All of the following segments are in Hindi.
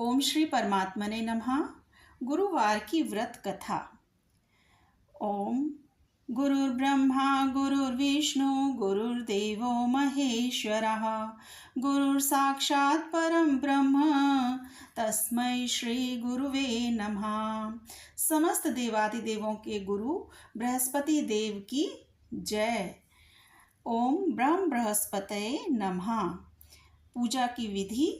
ओम श्री परमात्मने नमः। गुरुवार की व्रत कथा। ओम गुरुर्ब्रह्मा गुरुर्विष्णु गुरुर्देवो महेश्वरः गुरुर्साक्षात् परं ब्रह्म तस्मै श्री गुरुवे नमः। समस्त देवादिदेवों के गुरु बृहस्पति देव की जय। ओम ब्रह्म बृहस्पतये नमः। पूजा की विधि।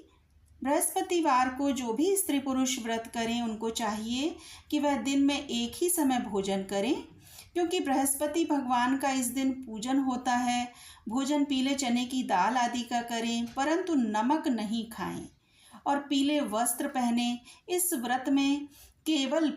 बृहस्पतिवार को जो भी स्त्री पुरुष व्रत करें उनको चाहिए कि वह दिन में एक ही समय भोजन करें, क्योंकि बृहस्पति भगवान का इस दिन पूजन होता है। भोजन पीले चने की दाल आदि का करें, परंतु नमक नहीं खाएं और पीले वस्त्र पहने। इस व्रत में केवल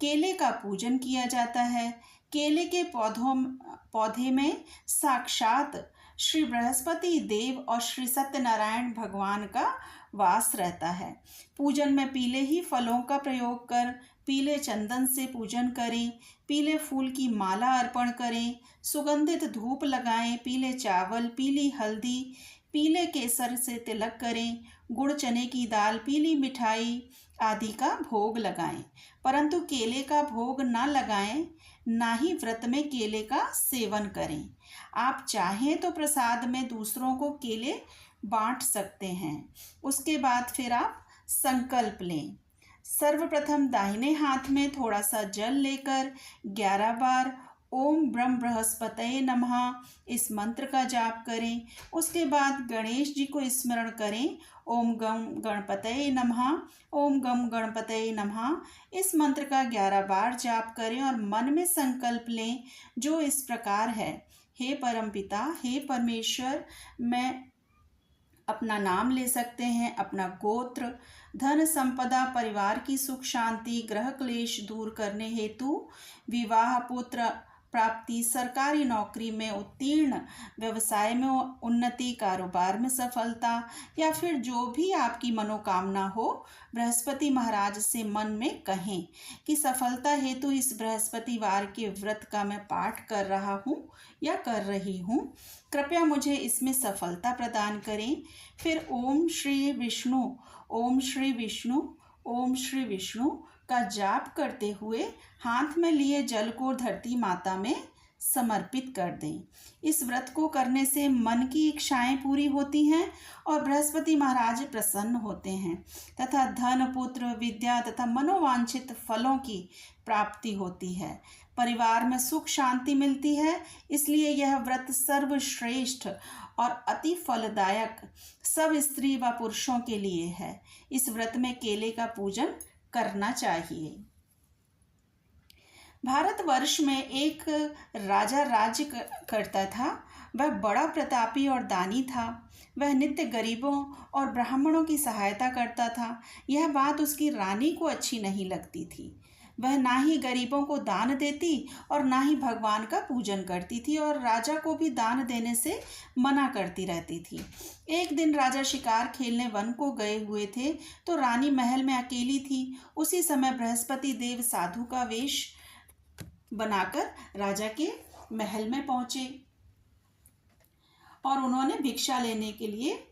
केले का पूजन किया जाता है। केले के पौधे में साक्षात श्री बृहस्पति देव और श्री सत्यनारायण भगवान का वास रहता है। पूजन में पीले ही फलों का प्रयोग कर पीले चंदन से पूजन करें। पीले फूल की माला अर्पण करें। सुगंधित धूप लगाएं। पीले चावल, पीली हल्दी, पीले केसर से तिलक करें। गुड़, चने की दाल, पीली मिठाई आदि का भोग लगाएं, परंतु केले का भोग ना लगाएं, ना ही व्रत में केले का सेवन करें। आप चाहें तो प्रसाद में दूसरों को केले बांट सकते हैं। उसके बाद फिर आप संकल्प लें। सर्वप्रथम दाहिने हाथ में थोड़ा सा जल लेकर 11 बार ओम ब्रह्म बृहस्पतये नमः इस मंत्र का जाप करें। उसके बाद गणेश जी को स्मरण करें। ओम गम गणपतये नमः, ओम गम गणपतये नमः इस मंत्र का 11 बार जाप करें और मन में संकल्प लें, जो इस प्रकार है। हे परमपिता, हे परमेश्वर, मैं अपना नाम ले सकते हैं, अपना गोत्र, धन संपदा, परिवार की सुख शांति, ग्रह क्लेश दूर करने हेतु, विवाह, पुत्र प्राप्ति, सरकारी नौकरी में उत्तीर्ण, व्यवसाय में उन्नति, कारोबार में सफलता, या फिर जो भी आपकी मनोकामना हो, बृहस्पति महाराज से मन में कहें कि सफलता हेतु इस बृहस्पतिवार के व्रत का मैं पाठ कर रहा हूँ या कर रही हूँ, कृपया मुझे इसमें सफलता प्रदान करें। फिर ओम श्री विष्णु, ओम श्री विष्णु, ओम श्री विष्णु का जाप करते हुए हाथ में लिए जल को धरती माता में समर्पित कर दें। इस व्रत को करने से मन की इच्छाएं पूरी होती हैं और बृहस्पति महाराज प्रसन्न होते हैं तथा धन, पुत्र, विद्या तथा मनोवांछित फलों की प्राप्ति होती है। परिवार में सुख शांति मिलती है। इसलिए यह व्रत सर्वश्रेष्ठ और अति फलदायक सब स्त्री व पुरुषों के लिए है। इस व्रत में केले का पूजन करना चाहिए। भारतवर्ष में एक राजा राज्य करता था। वह बड़ा प्रतापी और दानी था। वह नित्य गरीबों और ब्राह्मणों की सहायता करता था। यह बात उसकी रानी को अच्छी नहीं लगती थी। वह ना ही गरीबों को दान देती और ना ही भगवान का पूजन करती थी और राजा को भी दान देने से मना करती रहती थी। एक दिन राजा शिकार खेलने वन को गए हुए थे तो रानी महल में अकेली थी। उसी समय बृहस्पति देव साधु का वेश बनाकर राजा के महल में पहुंचे और उन्होंने भिक्षा लेने के लिए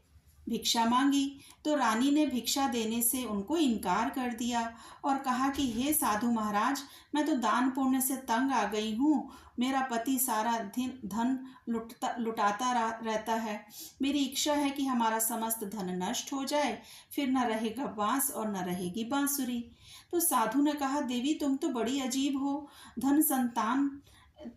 भिक्षा मांगी। तो रानी ने भिक्षा देने से उनको इनकार कर दिया और कहा कि हे साधु महाराज, मैं तो दान पुण्य से तंग आ गई हूँ। मेरा पति सारा धन लुटाता रहता है। मेरी इच्छा है कि हमारा समस्त धन नष्ट हो जाए, फिर न रहेगा बांस और न रहेगी बांसुरी। तो साधु ने कहा, देवी तुम तो बड़ी अजीब हो। धन संतान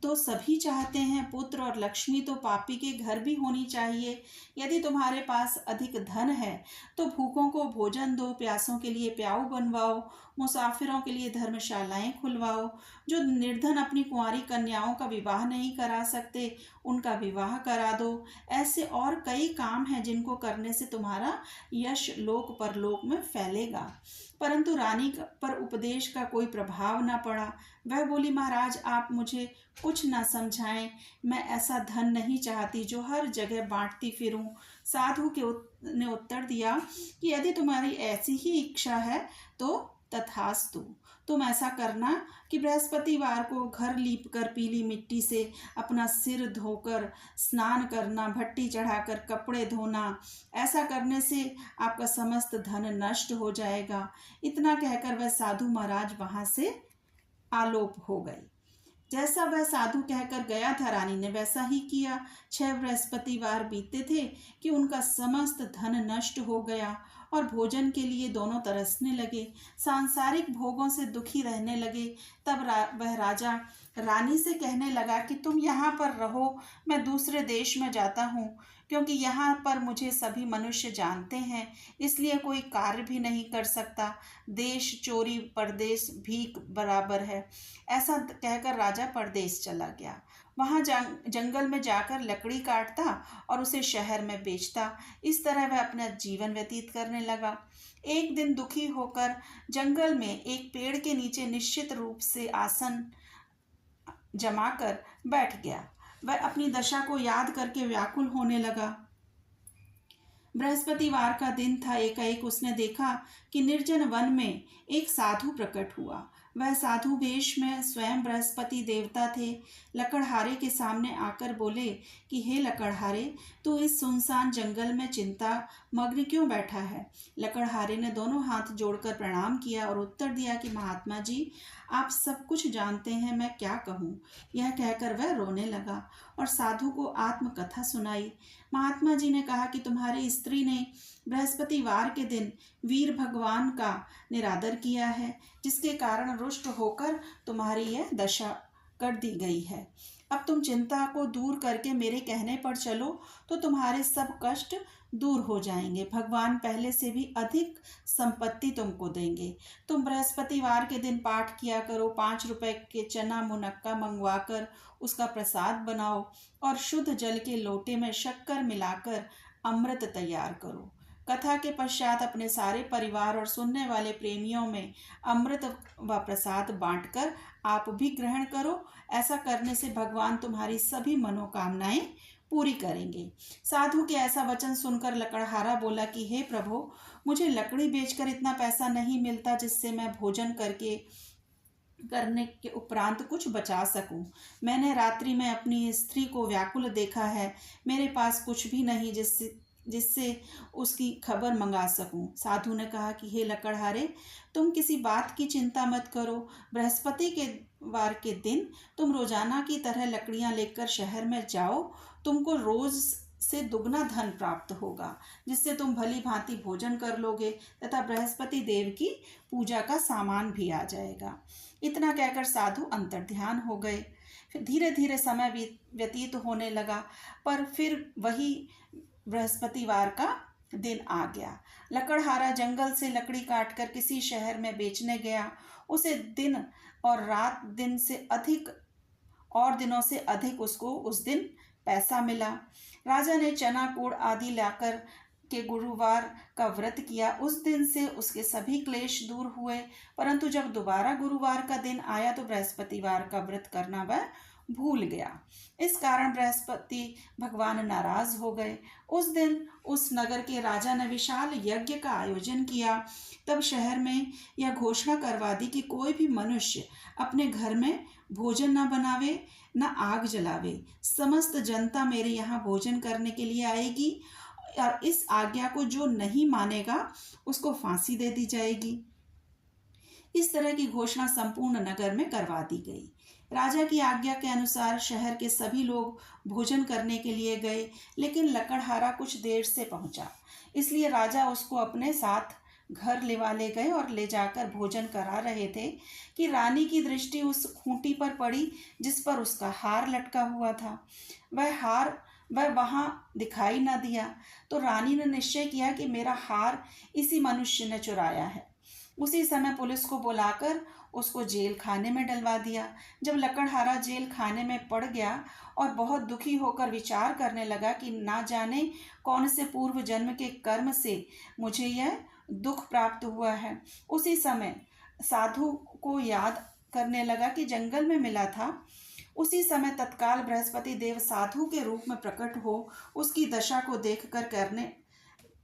तो सभी चाहते हैं, पुत्र और लक्ष्मी तो पापी के घर भी होनी चाहिए। यदि तुम्हारे पास अधिक धन है तो भूखों को भोजन दो, प्यासों के लिए प्याऊ बनवाओ, मुसाफिरों के लिए धर्मशालाएं खुलवाओ। जो निर्धन अपनी कुंवारी कन्याओं का विवाह नहीं करा सकते, उनका विवाह करा दो। ऐसे और कई काम हैं जिनको करने से तुम्हारा यश लोक परलोक में फैलेगा। परंतु रानी पर उपदेश का कोई प्रभाव न पड़ा। वह बोली, महाराज आप मुझे कुछ न समझाएं। मैं ऐसा धन नहीं चाहती जो हर जगह बांटती फिरूं। साधु ने उत्तर दिया कि यदि तुम्हारी ऐसी ही इच्छा है तो तथास्तु। तुम ऐसा करना कि बृहस्पतिवार को घर लीप कर पीली मिट्टी से अपना सिर धोकर स्नान करना, भट्टी चढ़ाकर कपड़े धोना। ऐसा करने से आपका समस्त धन नष्ट हो जाएगा। इतना कहकर वह साधु महाराज वहां से आलोप हो गए। जैसा वह साधु कहकर गया था, रानी ने वैसा ही किया। 6 बृहस्पतिवार बीते थे कि उनका समस्त धन नष्ट हो गया और भोजन के लिए दोनों तरसने लगे, सांसारिक भोगों से दुखी रहने लगे। तब वह राजा रानी से कहने लगा कि तुम यहाँ पर रहो, मैं दूसरे देश में जाता हूँ, क्योंकि यहाँ पर मुझे सभी मनुष्य जानते हैं, इसलिए कोई कार्य भी नहीं कर सकता। देश चोरी परदेश भीख बराबर है। ऐसा कहकर राजा परदेश चला गया। वहाँ जंगल में जाकर लकड़ी काटता और उसे शहर में बेचता। इस तरह वह अपना जीवन व्यतीत करने लगा। एक दिन दुखी होकर जंगल में एक पेड़ के नीचे निश्चित रूप से आसन जमाकर बैठ गया। वह अपनी दशा को याद करके व्याकुल होने लगा। बृहस्पतिवार का दिन था। एकाएक उसने देखा कि निर्जन वन में एक साधु प्रकट हुआ। वह साधु वेश में स्वयं बृहस्पति देवता थे। लकड़हारे के सामने आकर बोले कि हे लकड़हारे, तू इस सुनसान जंगल में चिंता मग्न क्यों बैठा है? लकड़हारे ने दोनों हाथ जोड़कर प्रणाम किया और उत्तर दिया कि महात्मा जी, आप सब कुछ जानते हैं, मैं क्या कहूँ। यह कहकर वह रोने लगा और साधु को आत्मकथा सुनाई। महात्मा जी ने कहा कि तुम्हारी स्त्री ने बृहस्पतिवार के दिन वीर भगवान का निरादर किया है, जिसके कारण रुष्ट होकर तुम्हारी यह दशा कर दी गई है। अब तुम चिंता को दूर करके मेरे कहने पर चलो तो तुम्हारे सब कष्ट दूर हो जाएंगे। भगवान पहले से भी अधिक संपत्ति तुमको देंगे। तुम बृहस्पतिवार के दिन पाठ किया करो। 5 रुपए के चना मुनक्का मंगवा कर उसका प्रसाद बनाओ और शुद्ध जल के लोटे में शक्कर मिलाकर अमृत तैयार करो। कथा के पश्चात अपने सारे परिवार और सुनने वाले प्रेमियों में अमृत व प्रसाद बांटकर आप भी ग्रहण करो। ऐसा करने से भगवान तुम्हारी सभी मनोकामनाएं पूरी करेंगे। साधु के ऐसा वचन सुनकर लकड़हारा बोला कि हे प्रभु, मुझे लकड़ी बेचकर इतना पैसा नहीं मिलता जिससे मैं भोजन करने के उपरांत कुछ बचा सकूं। मैंने रात्रि में अपनी स्त्री को व्याकुल देखा है। मेरे पास कुछ भी नहीं जिससे उसकी खबर मंगा सकूं। साधु ने कहा कि हे लकड़हारे, तुम किसी बात की चिंता मत करो। बृहस्पति के वार के दिन तुम रोजाना की तरह लकड़ियां लेकर शहर में जाओ। तुमको रोज से दुगना धन प्राप्त होगा, जिससे तुम भली भांति भोजन कर लोगे तथा बृहस्पति देव की पूजा का सामान भी आ जाएगा। इतना कहकर साधु अंतर्ध्यान हो गए। फिर धीरे धीरे समय व्यतीत होने लगा, पर फिर वही बृहस्पतिवार का दिन आ गया। लकड़हारा जंगल से लकड़ी काटकर किसी शहर में बेचने गया। उसे दिन और रात दिन से अधिक और दिनों से अधिक उसको उस दिन पैसा मिला। राजा ने चना गुड़ आदि लाकर के गुरुवार का व्रत किया। उस दिन से उसके सभी क्लेश दूर हुए। परंतु जब दोबारा गुरुवार का दिन आया तो बृहस्पतिवार का व्रत करना वह भूल गया। इस कारण बृहस्पति भगवान नाराज हो गए। उस दिन उस नगर के राजा ने विशाल यज्ञ का आयोजन किया। तब शहर में यह घोषणा करवा दी कि कोई भी मनुष्य अपने घर में भोजन न बनावे, न आग जलावे। समस्त जनता मेरे यहाँ भोजन करने के लिए आएगी और इस आज्ञा को जो नहीं मानेगा उसको फांसी दे दी जाएगी। इस तरह की घोषणा संपूर्ण नगर में करवा दी गई। राजा की आज्ञा के अनुसार शहर के सभी लोग भोजन करने के लिए गए, लेकिन लकड़हारा कुछ देर से पहुंचा, इसलिए राजा उसको अपने साथ घर ले गए और ले जाकर भोजन करा रहे थे कि रानी की दृष्टि उस खूंटी पर पड़ी जिस पर उसका हार लटका हुआ था। वह वहां दिखाई न दिया तो रानी ने निश्चय किया कि मेरा हार इसी मनुष्य ने चुराया है। उसी समय पुलिस को बुलाकर उसको जेल खाने में डलवा दिया। जब लकड़हारा जेल खाने में पड़ गया और बहुत दुखी होकर विचार करने लगा कि ना जाने कौन से पूर्व जन्म के कर्म से मुझे यह दुख प्राप्त हुआ है, उसी समय साधु को याद करने लगा कि जंगल में मिला था। उसी समय तत्काल बृहस्पति देव साधु के रूप में प्रकट हो उसकी दशा को देखकर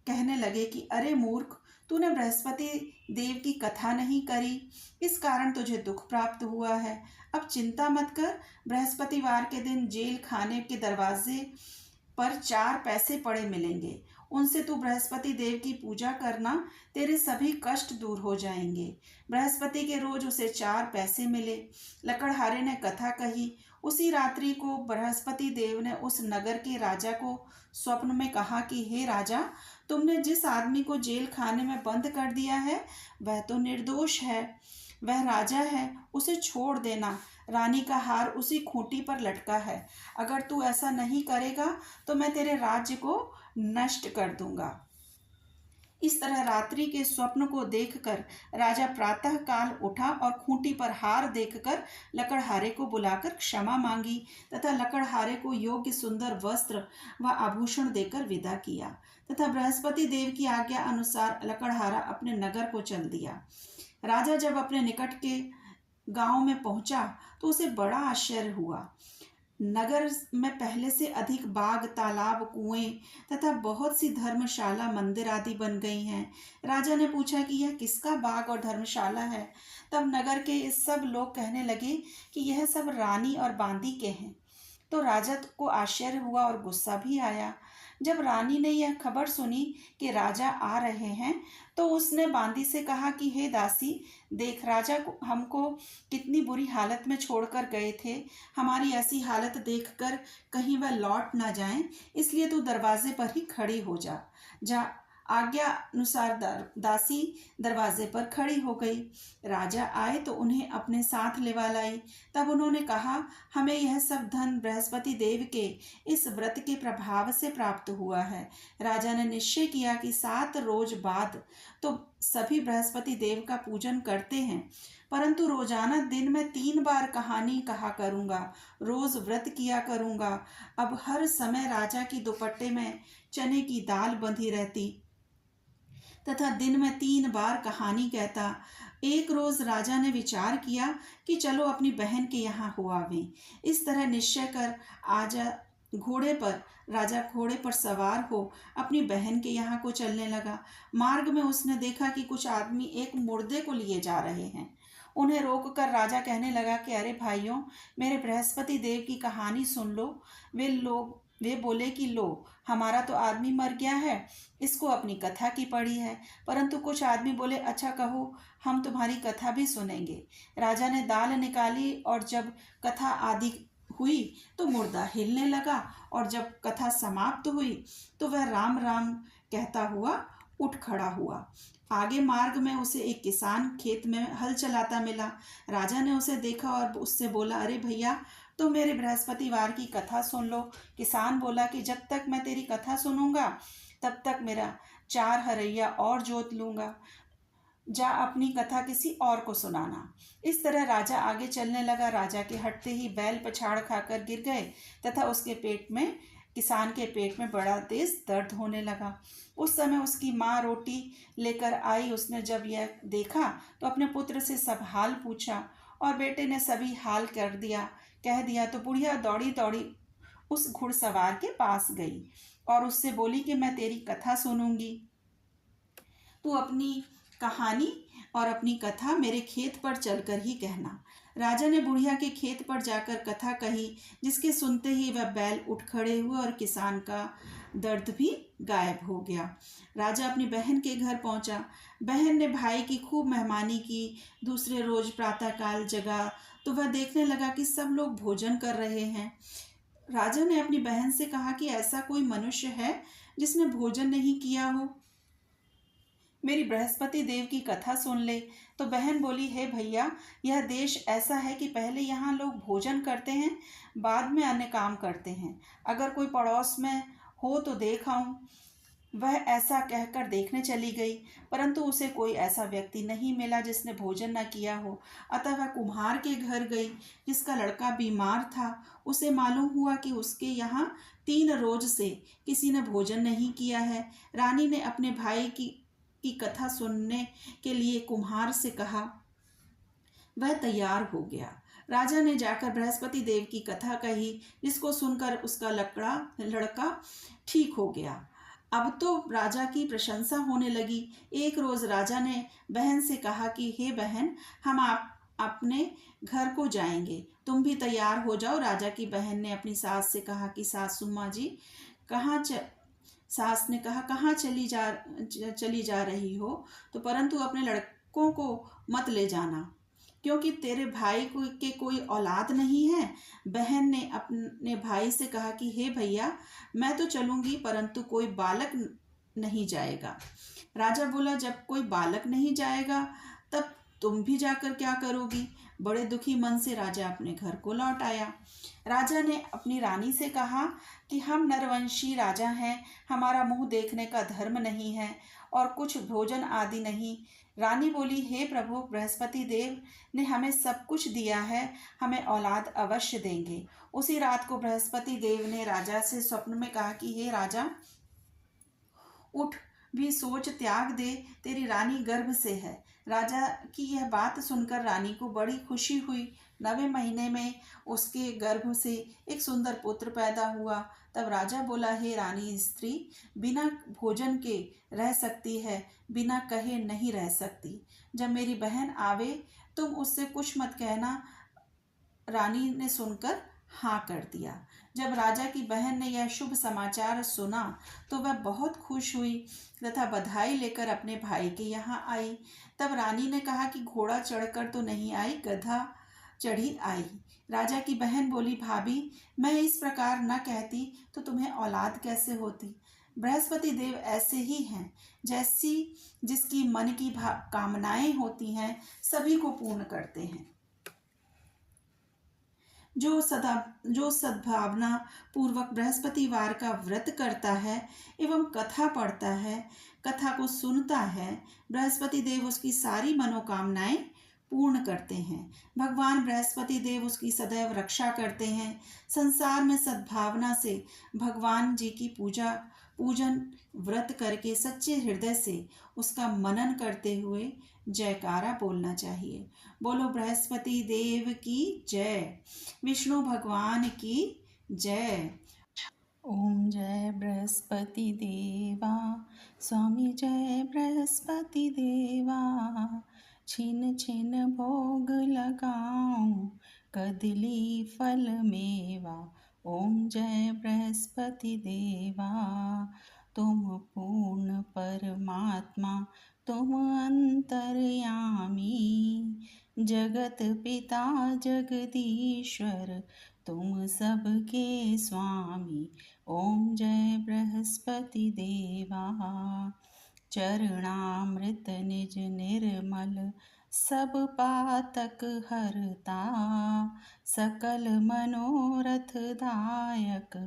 कहने लगे कि अरे मूर्ख, तूने बृहस्पति देव की कथा नहीं करी, इस कारण तुझे दुख प्राप्त हुआ है। अब चिंता मत कर, बृहस्पतिवार के दिन जेल खाने के दरवाजे पर 4 पैसे पड़े मिलेंगे, उनसे तू बृहस्पति देव की पूजा करना, तेरे सभी कष्ट दूर हो जाएंगे। बृहस्पति के रोज उसे 4 पैसे मिले। लकड़हारे ने कथा कही। उसी रात्रि को बृहस्पति देव ने उस नगर के राजा को स्वप्न में कहा कि हे राजा, तुमने जिस आदमी को जेल खाने में बंद कर दिया है वह तो निर्दोष है, वह राजा है, उसे छोड़ देना। रानी का हार उसी खूंटी पर लटका है। अगर तू ऐसा नहीं करेगा तो मैं तेरे राज्य को नष्ट कर दूंगा। इस तरह रात्रि के स्वप्न को देखकर राजा प्रातः काल उठा और खूंटी पर हार देखकर लकड़हारे को बुलाकर क्षमा मांगी तथा लकड़हारे को योग्य सुंदर वस्त्र व आभूषण देकर विदा किया तथा बृहस्पति देव की आज्ञा अनुसार लकड़हारा अपने नगर को चल दिया। राजा जब अपने निकट के गांव में पहुंचा तो उसे बड़ा आश्चर्य हुआ। नगर में पहले से अधिक बाग, तालाब, कुएं तथा बहुत सी धर्मशाला, मंदिर आदि बन गई हैं। राजा ने पूछा कि यह किसका बाग और धर्मशाला है। तब नगर के सब लोग कहने लगे कि यह सब रानी और बांदी के हैं। तो राजा को आश्चर्य हुआ और गुस्सा भी आया। जब रानी ने यह खबर सुनी कि राजा आ रहे हैं तो उसने बांदी से कहा कि हे दासी, देख राजा को हमको कितनी बुरी हालत में छोड़कर गए थे। हमारी ऐसी हालत देखकर कहीं वह लौट ना जाएं, इसलिए तू दरवाजे पर ही खड़ी हो जा। आज्ञा अनुसार दासी दरवाजे पर खड़ी हो गई। राजा आए तो उन्हें अपने साथ लेवा लाई। तब उन्होंने कहा, हमें यह सब धन बृहस्पति देव के इस व्रत के प्रभाव से प्राप्त हुआ है। राजा ने निश्चय किया कि 7 रोज बाद तो सभी बृहस्पति देव का पूजन करते हैं, परंतु रोजाना दिन में 3 बार कहानी कहा करूंगा, रोज व्रत किया करूंगा। अब हर समय राजा की दुपट्टे में चने की दाल बंधी रहती तथा दिन में 3 बार कहानी कहता। एक रोज राजा ने विचार किया कि चलो अपनी बहन के यहाँ हो आवें। इस तरह निश्चय कर राजा घोड़े पर सवार हो अपनी बहन के यहाँ को चलने लगा। मार्ग में उसने देखा कि कुछ आदमी एक मुर्दे को लिए जा रहे हैं। उन्हें रोककर राजा कहने लगा कि अरे भाइयों, मेरे बृहस्पति देव की कहानी सुन लो। वे बोले कि लो, हमारा तो आदमी मर गया है, इसको अपनी कथा की पड़ी है। परंतु कुछ आदमी बोले, अच्छा कहो, हम तुम्हारी कथा भी सुनेंगे। राजा ने दाल निकाली और जब कथा आदि हुई तो मुर्दा हिलने लगा और जब कथा समाप्त हुई तो वह राम राम कहता हुआ उठ खड़ा हुआ। आगे मार्ग में उसे एक किसान खेत में हल चलाता मिला। राजा ने उसे देखा और उससे बोला, अरे भैया, तो मेरे बृहस्पतिवार की कथा सुन लो। किसान बोला कि जब तक मैं तेरी कथा सुनूंगा तब तक मेरा 4 हरैया और जोत लूंगा, जा अपनी कथा किसी और को सुनाना। इस तरह राजा आगे चलने लगा। राजा के हटते ही बैल पछाड़ खाकर गिर गए तथा किसान के पेट में बड़ा तेज दर्द होने लगा। उस समय उसकी माँ रोटी लेकर आई। उसने जब यह देखा तो अपने पुत्र से सब हाल पूछा और बेटे ने सभी हाल कह दिया तो बुढ़िया दौड़ी दौड़ी उस घुड़सवार के पास गई और उससे बोली कि मैं तेरी कथा सुनूंगी, तू अपनी कहानी और अपनी कथा मेरे खेत पर चलकर ही कहना। राजा ने बुढ़िया के खेत पर जाकर कथा कही, जिसके सुनते ही वह बैल उठ खड़े हुए और किसान का दर्द भी गायब हो गया। राजा अपनी बहन के घर पहुंचा। बहन ने भाई की खूब मेहमानी की। दूसरे रोज प्रातःकाल जगा तो वह देखने लगा कि सब लोग भोजन कर रहे हैं। राजा ने अपनी बहन से कहा कि ऐसा कोई मनुष्य है जिसने भोजन नहीं किया हो, मेरी बृहस्पति देव की कथा सुन ले। तो बहन बोली, हे भैया, यह देश ऐसा है कि पहले यहाँ लोग भोजन करते हैं, बाद में अन्य काम करते हैं। अगर कोई पड़ोस में हो तो देख आऊं। वह ऐसा कहकर देखने चली गई, परंतु उसे कोई ऐसा व्यक्ति नहीं मिला जिसने भोजन न किया हो। अतः वह कुम्हार के घर गई, जिसका लड़का बीमार था। उसे मालूम हुआ कि उसके यहाँ 3 रोज से किसी ने भोजन नहीं किया है। रानी ने अपने भाई की कथा सुनने के लिए कुम्हार से कहा। वह तैयार हो गया। राजा ने जाकर बृहस्पति देव की कथा कही, जिसको सुनकर उसका लड़का ठीक हो गया। अब तो राजा की प्रशंसा होने लगी। एक रोज राजा ने बहन से कहा कि हे बहन, हम आप अपने घर को जाएंगे, तुम भी तैयार हो जाओ। राजा की बहन ने अपनी सास से कहा कि सासू माँ जी, कहाँ सास ने कहा, कहाँ चली जा रही हो? तो परंतु अपने लड़कों को मत ले जाना, क्योंकि तेरे भाई के कोई औलाद नहीं है। बहन ने अपने भाई से कहा कि हे भैया, मैं तो चलूंगी, परंतु कोई बालक नहीं जाएगा। राजा बोला, जब कोई बालक नहीं जाएगा तब तुम भी जाकर क्या करोगी? बड़े दुखी मन से राजा अपने घर को लौट आया। राजा ने अपनी रानी से कहा कि हम नरवंशी राजा हैं, हमारा मुंह देखने का धर्म नहीं है और कुछ भोजन आदि नहीं। रानी बोली, हे प्रभु, बृहस्पति देव ने हमें सब कुछ दिया है, हमें औलाद अवश्य देंगे। उसी रात को बृहस्पति देव ने राजा से स्वप्न में कहा कि हे राजा, उठ, भी सोच त्याग दे, तेरी रानी गर्भ से है। राजा की यह बात सुनकर रानी को बड़ी खुशी हुई। 9वें महीने में उसके गर्भ से एक सुंदर पुत्र पैदा हुआ। तब राजा बोला, हे रानी स्त्री, बिना भोजन के रह सकती है, बिना कहे नहीं रह सकती। जब मेरी बहन आवे तुम उससे कुछ मत कहना। रानी ने सुनकर हाँ कर दिया। जब राजा की बहन ने यह शुभ समाचार सुना तो वह बहुत खुश हुई तथा बधाई लेकर अपने भाई के यहाँ आई। तब रानी ने कहा कि घोड़ा चढ़कर तो नहीं आई, गधा चढ़ी आई। राजा की बहन बोली, भाभी, मैं इस प्रकार न कहती तो तुम्हें औलाद कैसे होती? बृहस्पति देव ऐसे ही हैं, जैसी जिसकी मन की कामनाएं होती हैं सभी को पूर्ण करते हैं। जो सद्भावना पूर्वक बृहस्पतिवार का व्रत करता है एवं कथा पढ़ता है, कथा को सुनता है, बृहस्पति देव उसकी सारी मनोकामनाएं पूर्ण करते हैं। भगवान बृहस्पति देव उसकी सदैव रक्षा करते हैं। संसार में सद्भावना से भगवान जी की पूजन व्रत करके सच्चे हृदय से उसका मनन करते हुए जयकारा बोलना चाहिए। बोलो बृहस्पति देव की जय, विष्णु भगवान की जय। ओम जय बृहस्पति देवा, स्वामी जय बृहस्पति देवा। छिन छिन भोग लगाऊं, कदली फल मेवा। ओम जय बृहस्पति देवा, तुम पूर्ण परमात्मा, तुम अंतर्यामी, जगत पिता जगदीश्वर, तुम सबके स्वामी। ओम जय बृहस्पति देवा, चरणामृत निज निर्मल, सब पातक हरता, सकल मनोरथ दायक,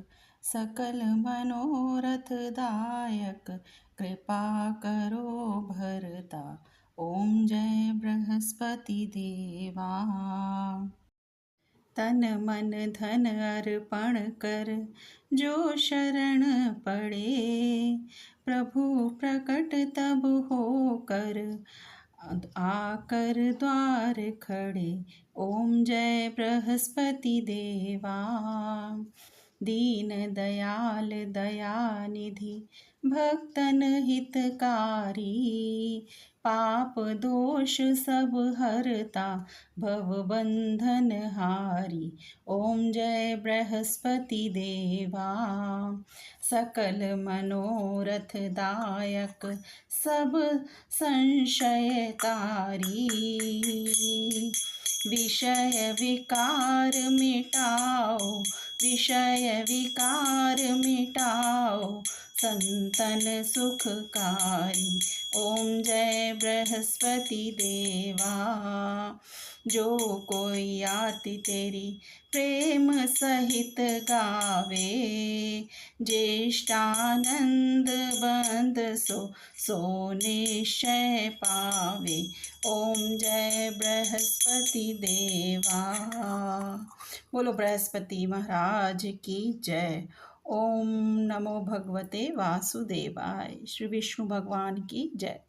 सकल मनोरथ दायक, कृपा करो भरता। ओम जय बृहस्पति देवा। तन मन धन अर्पण कर जो शरण पड़े, प्रभु प्रकट तब होकर आकर द्वार खड़े। ओम जय बृहस्पति देवा, दीन दयाल दयानिधि, भक्तन हितकारी, पाप दोष सब हरता, भव बंधन हारी। ओम जय बृहस्पति देवा, सकल मनोरथ दायक, सब संशय तारी, विषय विकार मिटाओ, विषय विकार मिटाओ, संतन सुखकारी। ओम जय बृहस्पति देवा, जो कोई आरती तेरी प्रेम सहित गावे, ज्येष्ठानंद बंद सो निश्चय पावे। ओम जय बृहस्पति देवा। बोलो बृहस्पति महाराज की जय। ओम नमो भगवते वासुदेवाय। श्री विष्णु भगवान की जय।